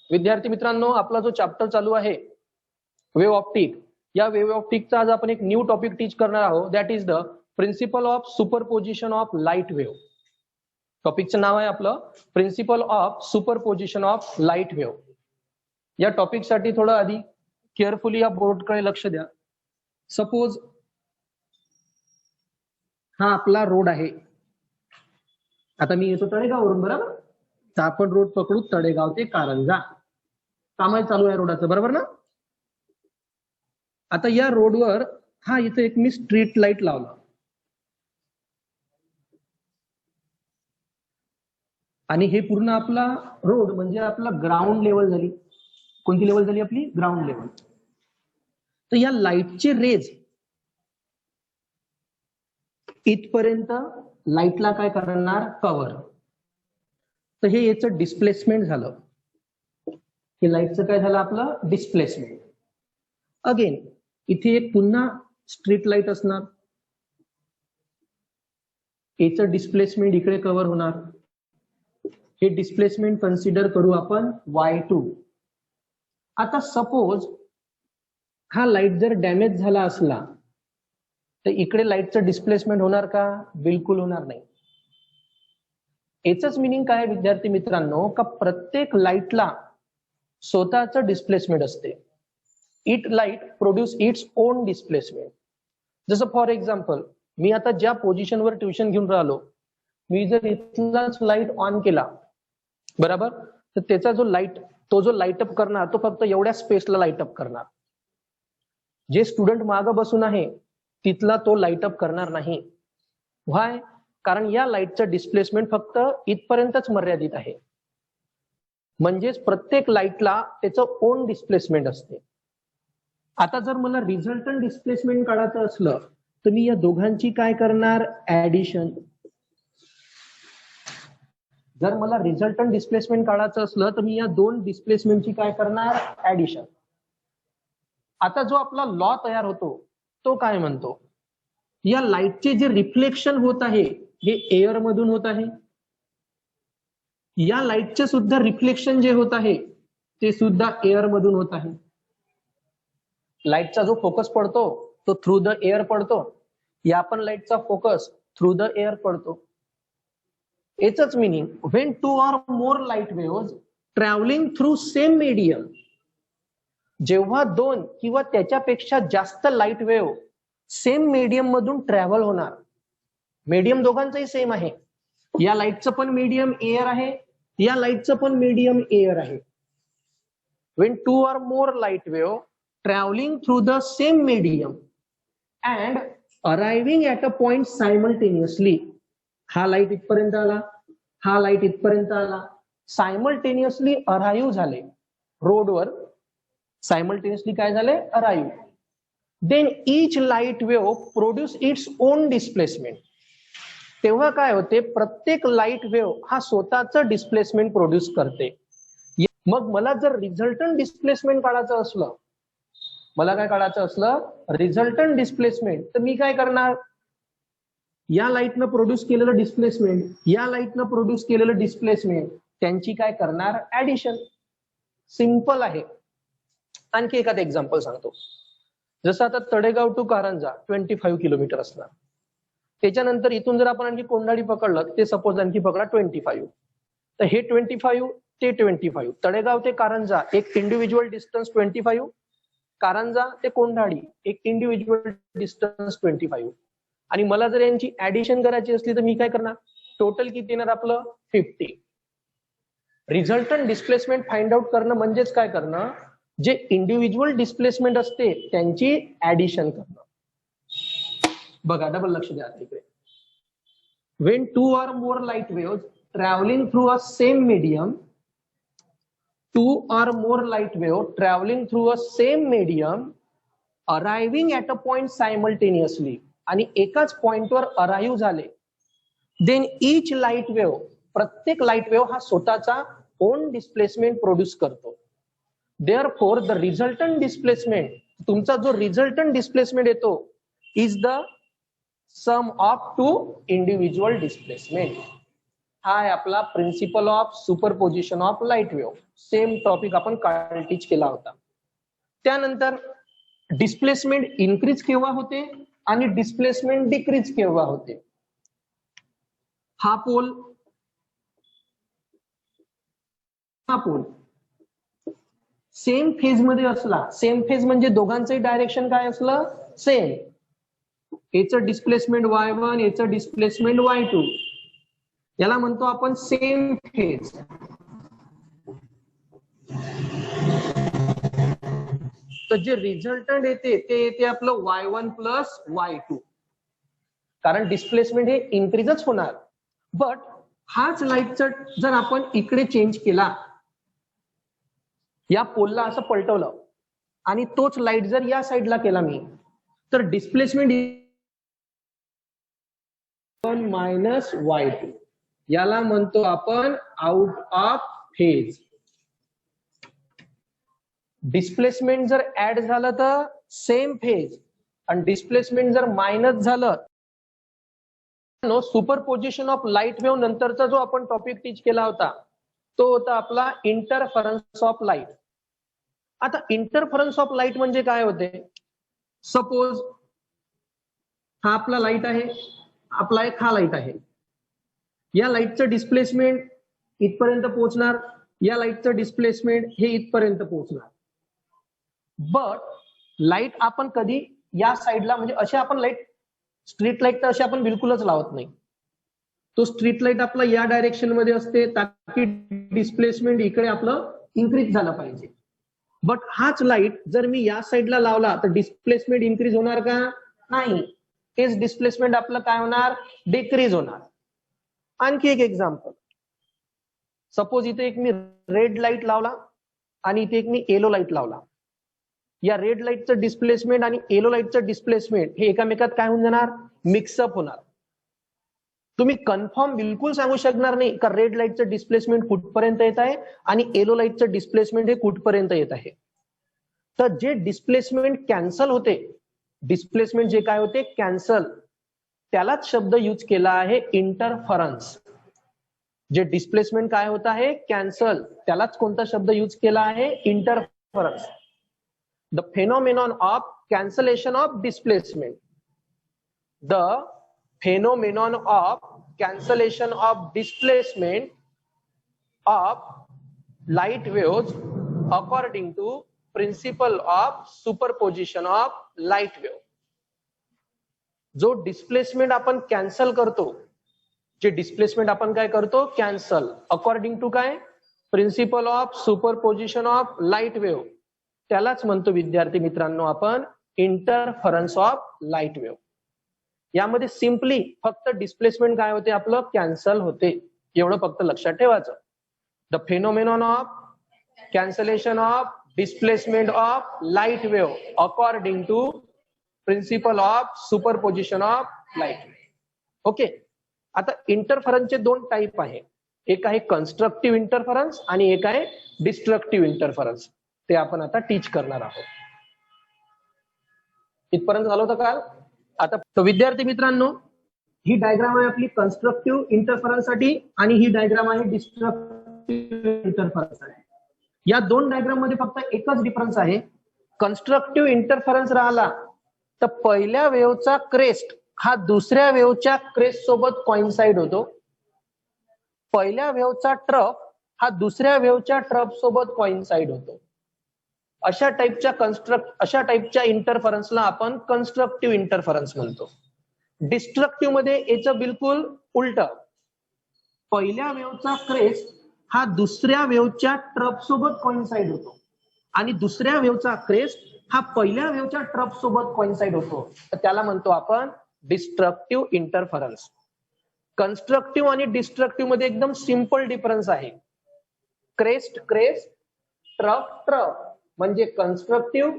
विद्यार्थी मित्रांनो, आपला जो चॅप्टर चालू आहे वेव्ह ऑप्टिक, या वेव्ह ऑप्टिकचा आज आपण एक न्यू टॉपिक टीच करणार आहोत. That is the principle of superposition of light wave. टॉपिकचं नाव आहे आपलं principle of superposition of light wave. या टॉपिकसाठी थोडं आधी केअरफुली या बोर्डकडे लक्ष द्या. सपोज हा आपला रोड आहे. आता मी येतो तळेगाववरून, बरोबर? तर आपण रोड पकडू तळेगाव ते कारंजा. काम चालू आहे रोडाचं, बरोबर ना? आता या रोडवर हा इथे एक मी स्ट्रीट लाईट लावला आणि हे पूर्ण आपला रोड म्हणजे आपला ग्राउंड लेवल झाली. कोणती लेवल झाली आपली? Ground level. तर या लाईटचे रेज इथपर्यंत लाईटला काय करणार? कव्हर. तर हे याचं डिस्प्लेसमेंट झालं. हे लाईटचं काय झालं? आपलं डिस्प्लेसमेंट. अगेन इथे एक पुन्हा स्ट्रीट लाईट असणार. याचं डिस्प्लेसमेंट इकडे कव्हर होणार. हे डिस्प्लेसमेंट कन्सिडर करू आपण Y2. आता सपोज हा लाईट जर डॅमेज झाला असला तर इकडे लाईटचं डिस्प्लेसमेंट होणार का? बिलकुल होणार नाही. याचंच मिनिंग काय विद्यार्थी मित्रांनो, का प्रत्येक लाईटला स्वतःचं डिस्प्लेसमेंट असते. It light produce its own displacement. जसं फॉर एक्झाम्पल मी आता ज्या पोझिशनवर ट्युशन घेऊन राहिलो, मी जर इथलाच लाईट ऑन केला, बरोबर, तर त्याचा जो लाईट, तो जो लाईट अप करणार तो फक्त एवढ्या स्पेसला लाईट अप करणार. जे स्टुडंट मागं बसून आहे तिथला तो लाईट अप करणार नाही. व्हाय? कारण या लाईटचं डिस्प्लेसमेंट फक्त इथपर्यंतच मर्यादित आहे. म्हणजेच प्रत्येक लाईटला त्याचं ओन डिस्प्लेसमेंट असते. आता जर मला रिझल्टंट डिस्प्लेसमेंट काढायचं असलं तर मी या दोघांची काय करणार? ऍडिशन. जर मला रिझल्टंट डिस्प्लेसमेंट काढायचं असलं तर मी या दोन डिस्प्लेसमेंटची काय करणार? ऍडिशन. आता जो आपला लॉ तयार होतो तो काय म्हणतो? या लाईटचे जे रिफ्लेक्शन होत आहे हे एअर मधून होत आहे. या लाईटचे सुद्धा रिफ्लेक्शन जे होत आहे ते सुद्धा एअर मधून होत आहे. लाईटचा जो फोकस पडतो तो थ्रू द एअर पडतो. या पण लाईटचा फोकस थ्रू द एअर पडतो. याच meaning, when two or more light waves travelling through same medium, जेव्हा दोन किंवा त्याच्यापेक्षा जास्त लाईट वेव्ह सेम मीडियम मधून ट्रॅव्हल होणार. मीडियम दोघांचंही सेम आहे. या लाईटचं पण मीडियम एअर आहे, या लाईटचं पण मीडियम एअर आहे. When two or more light wave travelling through the same medium and arriving at a point simultaneously. हा लाईट इथपर्यंत आला, हा लाईट इथपर्यंत आला, सायमल्टेनियसली अराईव्ह झाले रोडवर. सायमल्टेनियसली काय झाले? Arrive. Then each light wave produce its own displacement. तेव्हा काय होते? प्रत्येक लाईट वेव्ह हा स्वतःचं डिस्प्लेसमेंट प्रोड्यूस करते. मग मला जर रिझल्टंट डिस्प्लेसमेंट काढायचं असलं, मला काय काढायचं असलं? रिझल्टंट डिस्प्लेसमेंट, तर मी काय करणार? या लाईटनं प्रोड्यूस केलेलं डिस्प्लेसमेंट, या लाईटनं प्रोड्यूस केलेलं डिस्प्लेसमेंट, त्यांची काय करणार? ऍडिशन. सिंपल आहे. आणखी एखादं एक्झाम्पल सांगतो. जसं आता तळेगाव टू कारंजा 25 किलोमीटर असणार. त्याच्यानंतर इथून जर आपण आणखी कोंढाळी पकडलं, ते सपोज आणखी पकडा 25. तर हे 25 ते 25, तळेगाव ते कारंजा एक इंडिव्हिज्युअल डिस्टन्स 25, कारंजा ते कोंढाळी एक इंडिव्हिज्युअल डिस्टन्स 25. आणि मला जर यांची ऍडिशन करायची असली तर मी काय करणार? टोटल किती येणार आपलं? 50. रिझल्टंट डिस्प्लेसमेंट फाइंड आउट करणं म्हणजेच काय करणं? जे इंडिव्हिज्युअल डिस्प्लेसमेंट असते त्यांची ऍडिशन करणं. बघा, डबल लक्ष द्या तिकडे. When two or more light wave travelling through a same medium, two or more light wave traveling through a same medium arriving at a point simultaneously, आणि एकाच पॉइंटवर अराईव्ह झाले, देन इच लाईट वेव्ह, प्रत्येक light wave हा स्वतःचा own displacement produce करतो. Therefore the resultant displacement, तुमचा जो रिझल्टंट डिस्प्लेसमेंट येतो, is the sum of two individual displacement. हा आहे आपला principle of superposition of light wave. Same topic आपण काल टीच केला होता. त्यानंतर डिस्प्लेसमेंट इन्क्रीज केव्हा होते आणि डिस्प्लेसमेंट डिक्रीज केव्हा होते. हा पोल सेम फेज मध्ये असला, सेम फेज म्हणजे दोघांचंही डायरेक्शन काय असलं, सेम. याचं डिस्प्लेसमेंट y1, याचं डिस्प्लेसमेंट y2, याला म्हणतो आपण सेम फेज. तर जे रिझल्टंट येते ते येते आपलं y1 प्लस y2, कारण डिस्प्लेसमेंट हे इन्क्रीजच होणार. बट हाच लाईटचा जर आपण इकडे चेंज केला, या पोलला असं पलटवलं आणि तोच लाईट जर या साईडला केला मी, तर डिस्प्लेसमेंट मायनस y2, याला म्हणतो आपण आउट ऑफ फेज. डिस्प्लेसमेंट जर ऍड झालं तर सेम फेज, आणि डिस्प्लेसमेंट जर मायनस झालं, सुपरपोजिशन ऑफ लाईट वेव्ह नंतरचा जो आपण टॉपिक टीच केला होता तो होता आपला इंटरफरन्स ऑफ लाईट. आता इंटरफरन्स ऑफ लाईट म्हणजे काय होते. सपोज हा आपला लाईट आहे, आपला एक हा लाईट आहे. या लाईटचं डिस्प्लेसमेंट इथपर्यंत पोहोचणार, या लाईटचं डिस्प्लेसमेंट हे इथपर्यंत पोहोचणार. बट लाईट आपण कधी या साईडला, म्हणजे असे आपण लाईट, स्ट्रीट लाईट तर असे आपण बिलकुलच लावत नाही. तो स्ट्रीट लाईट आपला या डायरेक्शन मध्ये असते ताकी डिस्प्लेसमेंट इकडे आपलं इन्क्रीज झालं पाहिजे. बट हाच लाईट जर मी या साईडला लावला तर डिस्प्लेसमेंट इन्क्रीज होणार का, नाही. हेच डिस्प्लेसमेंट आपलं काय होणार, डिक्रीज होणार. आणखी एक एक्झाम्पल, सपोज इथे एक मी रेड लाईट लावला आणि इथे एक मी येलो लाईट लावला. या रेड लाईटचं डिस्प्लेसमेंट आणि येलो लाईटचं डिस्प्लेसमेंट हे एकामेकात काय होऊन जाणार, मिक्सअप होणार. तुम्ही कन्फर्म बिलकुल सांगू शकणार नाही का रेड लाईटचं डिस्प्लेसमेंट कुठपर्यंत येत आहे आणि येलो लाईटचं डिस्प्लेसमेंट हे कुठपर्यंत येत आहे. तर जे डिस्प्लेसमेंट कॅन्सल होते, डिस्प्लेसमेंट जे काय होते कॅन्सल, त्यालाच शब्द यूज केला आहे इंटरफरन्स. जे डिस्प्लेसमेंट काय होत आहे कॅन्सल, त्यालाच कोणता शब्द यूज केला आहे, interference. The phenomenon of cancellation of displacement. The phenomenon of cancellation of displacement of light waves according to principle of superposition of light wave. जो डिस्प्लेसमेंट आपण कॅन्सल करतो, जे डिस्प्लेसमेंट आपण काय करतो कॅन्सल, अकॉर्डिंग टू काय, principle of superposition of light wave, त्यालाच म्हणतो विद्यार्थी मित्रांनो आपण इंटरफरन्स ऑफ लाईट वेव्ह. यामध्ये सिम्पली फक्त डिस्प्लेसमेंट काय होते आपलं कॅन्सल होते, एवढं फक्त लक्षात ठेवायचं. The phenomenon of cancellation of displacement of light wave according to principle of superposition of light wave. Okay. आता इंटरफरन्सचे दोन टाईप आहे, एक आहे कन्स्ट्रक्टिव्ह इंटरफरन्स आणि एक आहे डिस्ट्रक्टिव्ह इंटरफरन्स. ते आपण आता टीच करणार आहोत. इथपर्यंत झालं होतं काल. आता विद्यार्थी मित्रांनो, ही डायग्राम आहे आपली कन्स्ट्रक्टिव्ह इंटरफरन्स साठी आणि ही डायग्राम आहे डिस्ट्रक्टिव्ह इंटरफरन्स साठी. या दोन डायग्राम मध्ये फक्त एकच डिफरन्स आहे. कन्स्ट्रक्टिव्ह इंटरफरन्स राहिला तर पहिल्या वेव्हचा क्रेस्ट हा दुसऱ्या वेव्हच्या क्रेस्ट सोबत कॉइन्साइड होतो. पहिल्या वेव्हचा ट्रफ हा दुसऱ्या वेव्हच्या ट्रफ सोबत कॉइन्साइड होतो. अशा टाईपच्या इंटरफरन्सला आपण कन्स्ट्रक्टिव्ह इंटरफरन्स म्हणतो. डिस्ट्रक्टिव्ह मध्ये याचं बिलकुल उलट, पहिल्या वेव्हचा क्रेस्ट हा दुसऱ्या वेव्हच्या ट्रफ सोबत कॉइन्साइड होतो आणि दुसऱ्या वेव्हचा क्रेस्ट हा पहिल्या वेव्हच्या ट्रफ सोबत कॉइन्साइड होतो. तर त्याला म्हणतो आपण डिस्ट्रक्टिव्ह इंटरफरन्स. कन्स्ट्रक्टिव्ह आणि डिस्ट्रक्टिव्ह मध्ये एकदम सिंपल डिफरन्स आहे. क्रेस्ट क्रेस्ट, ट्रफ ट्रफ म्हणजे constructive,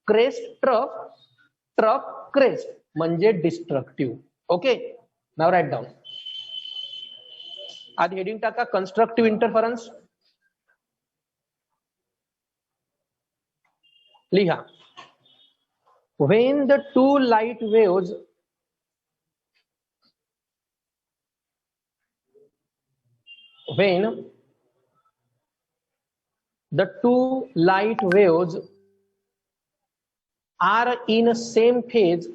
crest trough, trough crest म्हणजे डिस्ट्रक्टिव्ह. ओके, नाव राईट डाऊन. आधी हेडिंग टाका कन्स्ट्रक्टिव्ह इंटरफरन्स. लिहा, when the two light waves when the two light waves are in same phase,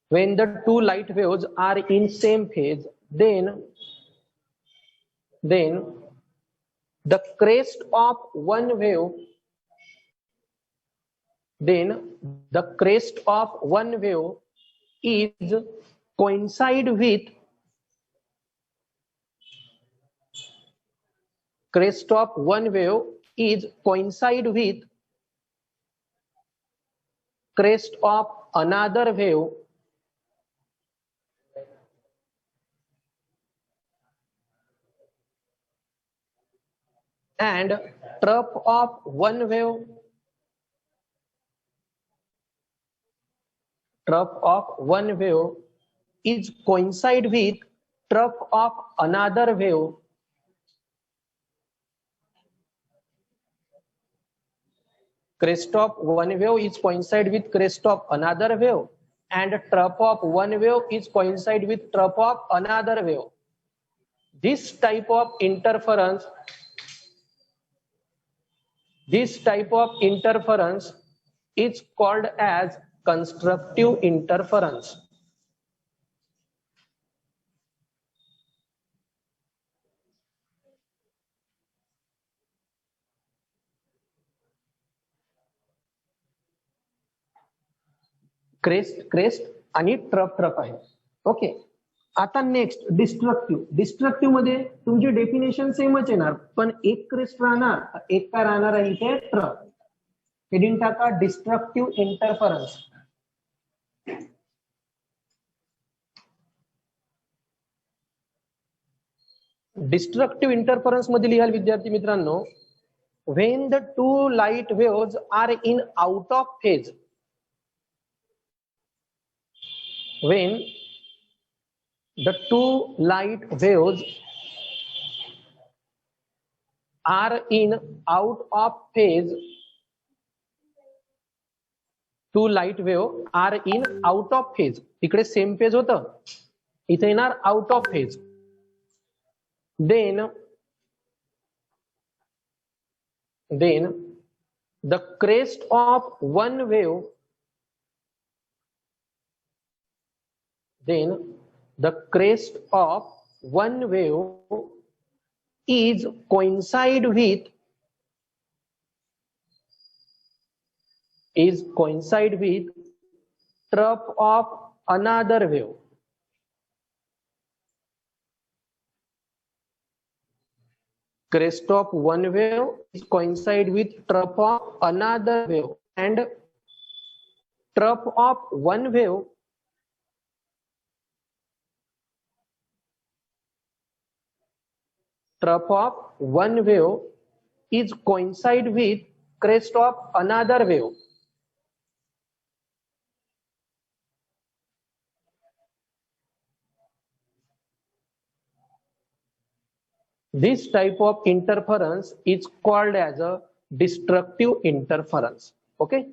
when the two light waves are in same phase, then the crest of one wave, is coincide with crest of another wave and trough of one wave is coincide with trough of another wave crest of one wave is coincide with crest of another wave and trough of one wave is coincide with trough of another wave. This type of interference is called as constructive interference. Crest आणि trough आहे. Okay, आता next destructive मध्ये तुमची definition सेमच येणार, पण एक crest राहणार, एक काय राहणार आहे इथे ट्रफ. हेडिंग टाका डिस्ट्रक्टिव्ह इंटरफरन्स. डिस्ट्रक्टिव्ह इंटरफरन्स मध्ये लिहाल विद्यार्थी मित्रांनो, when the two light waves are in out of phase, when the two light waves are in out of phase, इकडे सेम फेज होतं, इथे येणार out of phase. then the crest of one wave is coincide with trough of another wave. Crest of one wave is coincide with trough of another wave and trough of one wave is coincide with crest of another wave. This type of interference is called as a destructive interference. Okay.